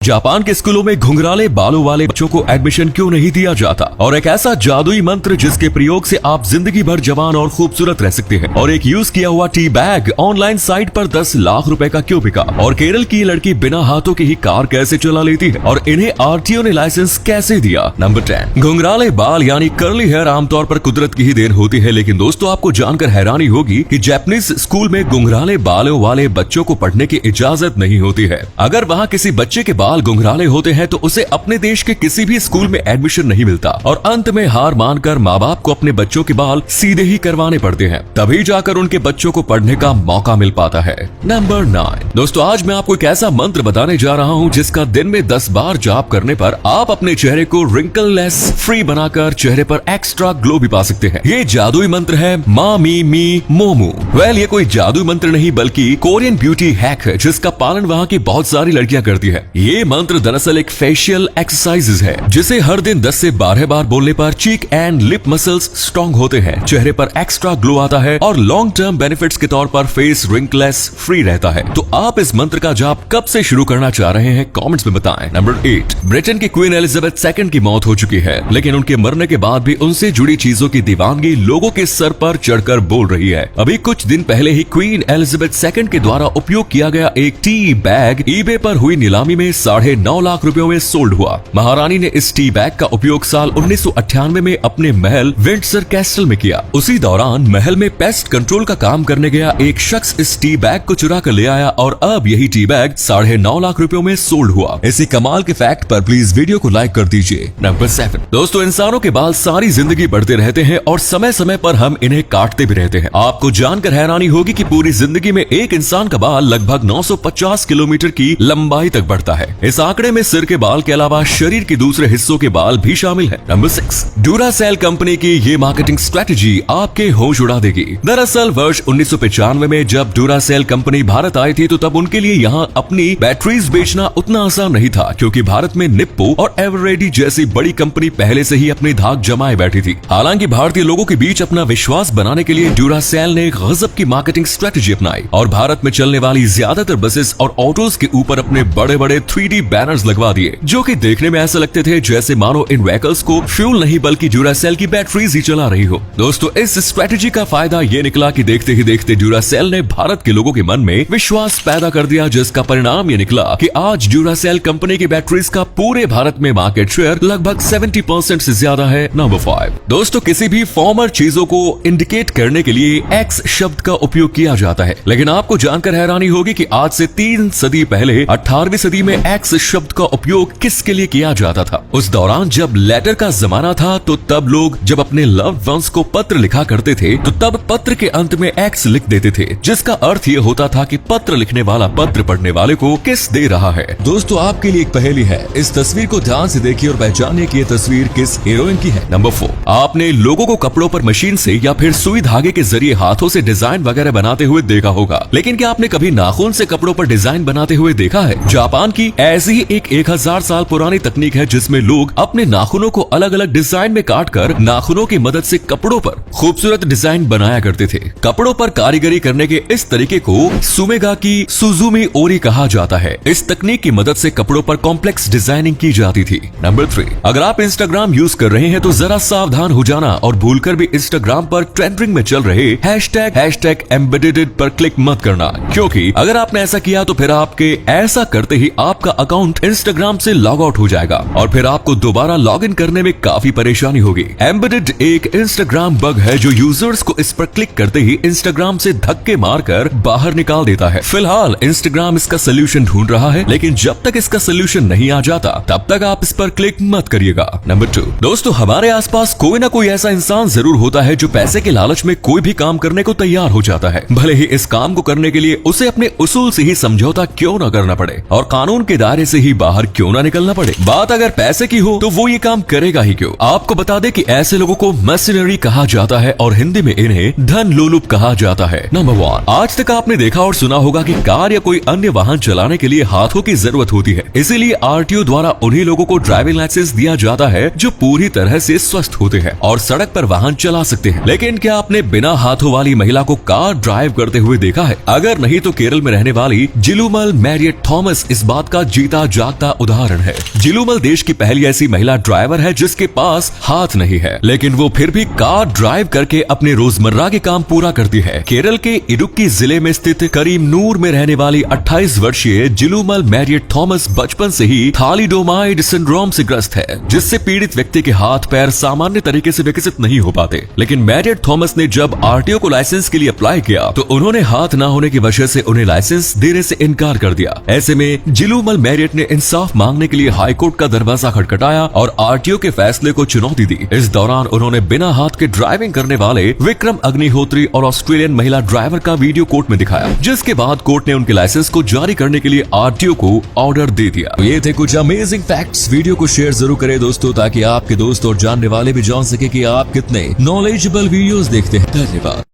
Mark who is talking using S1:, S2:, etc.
S1: Japan के स्कूलों में घुंघराले बालों वाले बच्चों को एडमिशन क्यों नहीं दिया जाता, और एक ऐसा जादुई मंत्र जिसके प्रयोग से आप जिंदगी भर जवान और खूबसूरत रह सकते हैं, और एक यूज किया हुआ टी बैग ऑनलाइन साइट पर 10 लाख रुपए का क्यों बिका, और केरल की लड़की बिना हाथों के ही कार कैसे चला लेती है, और इन्हें आरटीओ ने लाइसेंस कैसे दिया। नंबर 10, घुंघराले बाल यानी कर्ली हेयर आमतौर पर कुदरत की ही देन होती है, लेकिन दोस्तों आपको जानकर हैरानी होगी कि जापानीज स्कूल में घुंघराले बालों वाले बच्चों को पढ़ने की इजाजत नहीं होती है। अगर वहाँ किसी बच्चे के बाल घुंघराले होते हैं तो उसे अपने देश के किसी भी स्कूल में एडमिशन नहीं मिलता, और अंत में हार मानकर माँ बाप को अपने बच्चों के बाल सीधे ही करवाने पड़ते हैं, तभी जाकर उनके बच्चों को पढ़ने का मौका मिल पाता है। नंबर 9, दोस्तों आज मैं आपको एक ऐसा मंत्र बताने जा रहा हूँ जिसका दिन में 10 बार जाप करने पर आप अपने चेहरे को रिंकललेस फ्री बनाकर चेहरे पर एक्स्ट्रा ग्लो भी पा सकते हैं। ये जादुई मंत्र है मा मी मी मोमू। वेल ये कोई जादुई मंत्र नहीं बल्कि कोरियन ब्यूटी हैक है जिसका पालन वहाँ की बहुत सारी लड़कियां करती है। ये मंत्र दरअसल एक फेशियल एक्सरसाइज है जिसे हर दिन 10 से 12 बार बोलने पर चीक एंड लिप मसल्स स्ट्रॉन्ग होते हैं, चेहरे पर एक्स्ट्रा ग्लो आता है और लॉन्ग टर्म बेनिफिट्स के तौर पर फेस रिंकलेस फ्री रहता है। तो आप इस मंत्र का जाप कब से शुरू करना चाह रहे हैं कमेंट्स में बताएं। नंबर 8, ब्रिटेन की क्वीन एलिजाबेथ II की मौत हो चुकी है, लेकिन उनके मरने के बाद भी उनसे जुड़ी चीजों की दीवानगी लोगों के सर पर चढ़कर बोल रही है। अभी कुछ दिन पहले ही क्वीन एलिजाबेथ II के द्वारा उपयोग किया गया एक टी बैग ईबे पर हुई नीलामी में 9.5 लाख रुपयों में सोल्ड हुआ। महारानी ने इस टी बैग का उपयोग साल 1998 में अपने महल विंडसर कैस्टल में किया। उसी दौरान महल में पेस्ट कंट्रोल का काम करने गया एक शख्स इस टी बैग को चुरा कर ले आया और अब यही टी बैग 9.5 लाख रुपयों में सोल्ड हुआ। इसी कमाल के फैक्ट पर प्लीज वीडियो को लाइक कर दीजिए। नंबर 7, दोस्तों इंसानों के बाल सारी जिंदगी बढ़ते रहते हैं और समय समय पर हम इन्हें काटते भी रहते हैं। आपको जानकर हैरानी होगी कि पूरी जिंदगी में एक इंसान का बाल लगभग 950 किलोमीटर की लंबाई तक बढ़ता है। इस आंकड़े में सिर के बाल के अलावा शरीर के दूसरे हिस्सों के बाल भी शामिल है। नंबर 6, ड्यूरासेल कंपनी की ये मार्केटिंग स्ट्रेटजी आपके होश उड़ा देगी। दरअसल वर्ष 1995 में जब ड्यूरासेल कंपनी भारत आई थी तो तब उनके लिए यहाँ अपनी बैटरीज बेचना उतना आसान नहीं था, क्योंकि भारत में निप्पो और एवरेडी जैसी बड़ी कंपनी पहले से ही अपनी धाक जमाए बैठी थी। हालांकि भारतीय लोगों के बीच अपना विश्वास बनाने के लिए ड्यूरासेल ने गजब की मार्केटिंग स्ट्रेटजी अपनाई और भारत में चलने वाली ज्यादातर बसेस और ऑटोज के ऊपर अपने बड़े बड़े 3D बैनर्स लगवा दिए, जो कि देखने में ऐसा लगते थे जैसे मानो इन व्हीकल्स को फ्यूल नहीं बल्कि ड्यूरासेल की बैटरीज ही चला रही हो। दोस्तों इस स्ट्रेटजी का फायदा ये निकला कि देखते ही देखते ड्यूरासेल ने भारत के लोगों के मन में विश्वास पैदा कर दिया, जिसका परिणाम ये निकला कि आज ड्यूरासेल कंपनी की बैटरीज का पूरे भारत में मार्केट शेयर लगभग 70% से ज्यादा है। नंबर 5, दोस्तों किसी भी फॉर्मर चीजों को इंडिकेट करने के लिए एक्स शब्द का उपयोग किया जाता है, लेकिन आपको जानकर हैरानी होगी कि आज से 3 सदी पहले 18वीं सदी में एक्स शब्द का उपयोग किसके लिए किया जाता था। उस दौरान जब लेटर का जमाना था तो तब लोग जब अपने लव्ड वंस को पत्र लिखा करते थे तो तब पत्र के अंत में एक्स लिख देते थे, जिसका अर्थ ये होता था कि पत्र लिखने वाला पत्र पढ़ने वाले को किस दे रहा है। दोस्तों आपके लिए एक पहेली है, इस तस्वीर को ध्यान से देखिए और पहचानिए कि ये तस्वीर किस हीरोइन की है। नंबर 4, आपने लोगों को कपड़ों पर मशीन से या फिर सुई धागे के जरिए हाथों से डिजाइन वगैरह बनाते हुए देखा होगा, लेकिन क्या आपने कभी नाखून से कपड़ों पर डिजाइन बनाते हुए देखा है? जापान की ऐसी ही एक 1000 साल पुरानी तकनीक है जिसमें लोग अपने नाखूनों को अलग अलग डिजाइन में काटकर नाखूनों की मदद से कपड़ों पर खूबसूरत डिजाइन बनाया करते थे। कपड़ों पर कारीगरी करने के इस तरीके को सुमेगा की सुजुमी ओरी कहा जाता है। इस तकनीक की मदद से कपड़ों पर कॉम्प्लेक्स डिजाइनिंग की जाती थी। नंबर 3, अगर आप इंस्टाग्राम यूज कर रहे हैं तो जरा सावधान हो जाना और भूलकर भी इंस्टाग्राम पर ट्रेंडिंग में चल रहे हैशटैग एम्बेडेड पर क्लिक मत करना, क्योंकि अगर आपने ऐसा किया तो फिर आपके ऐसा करते ही आपका अकाउंट इंस्टाग्राम से लॉग आउट हो जाएगा और फिर आपको दोबारा लॉग इन करने में काफी परेशानी होगी। एम्बेडेड एक इंस्टाग्राम बग है जो यूजर्स को इस पर क्लिक करते ही इंस्टाग्राम से धक्के मारकर बाहर निकाल देता है। फिलहाल इंस्टाग्राम इसका सोल्यूशन ढूंढ रहा है, लेकिन जब तक इसका सोल्यूशन नहीं आ जाता तब तक आप इस पर क्लिक मत करिएगा। नंबर 2, दोस्तों हमारे आसपास कोई ना कोई ऐसा इंसान जरूर होता है जो पैसे के लालच में कोई भी काम करने को तैयार हो जाता है, भले ही इस काम को करने के लिए उसे अपने उसूल से ही समझौता क्यों न करना पड़े और कानून के दायरे से ही बाहर क्यों ना निकलना पड़े। बात अगर पैसे की हो तो वो ये काम करेगा ही क्यों। आपको बता दें कि ऐसे लोगों को मर्सिनरी कहा जाता है और हिंदी में इन्हें धन लोलुप कहा जाता है। नंबर 1, आज तक आपने देखा और सुना होगा कि कार या कोई अन्य वाहन चलाने के लिए हाथों की जरूरत होती है, इसीलिए आरटीओ द्वारा उन्हीं लोगों को ड्राइविंग लाइसेंस दिया जाता है जो पूरी तरह से स्वस्थ होते हैं और सड़क पर वाहन चला सकते हैं। लेकिन क्या आपने बिना हाथों वाली महिला को कार ड्राइव करते हुए देखा है? अगर नहीं तो केरल में रहने वाली जिलुमल मैरियट थॉमस इस बात का जीता जागता उदाहरण है। जिलूमल देश की पहली ऐसी महिला ड्राइवर है जिसके पास हाथ नहीं है, लेकिन वो फिर भी कार ड्राइव करके अपने रोजमर्रा के काम पूरा करती है। केरल के इडुक्की जिले में स्थित करीमनूर में रहने वाली 28 वर्षीय जिलूमल मैरियट थॉमस बचपन से ही थैलिडोमाइड सिंड्रोम से ग्रस्त है, जिससे पीड़ित व्यक्ति के हाथ पैर सामान्य तरीके से विकसित नहीं हो पाते। लेकिन मैरियट थॉमस ने जब आरटीओ को लाइसेंस के लिए अप्लाई किया तो उन्होंने हाथ न होने की वजह से उन्हें लाइसेंस देने से इनकार कर दिया। ऐसे में जिलूमल मैरियट ने इंसाफ मांगने के लिए हाईकोर्ट का दरवाजा खटखटाया और आरटीओ के फैसले को चुनौती दी। इस दौरान उन्होंने बिना हाथ के ड्राइविंग करने वाले विक्रम अग्निहोत्री और ऑस्ट्रेलियन महिला ड्राइवर का वीडियो कोर्ट में दिखाया, जिसके बाद कोर्ट ने उनके लाइसेंस को जारी करने के लिए आरटीओ को ऑर्डर दे दिया। तो ये थे कुछ अमेजिंग फैक्ट्स। वीडियो को शेयर जरूर करें दोस्तों, ताकि आपके दोस्त और जानने वाले भी जान सके कि आप कितने नॉलेजेबल वीडियोस देखते हैं। धन्यवाद।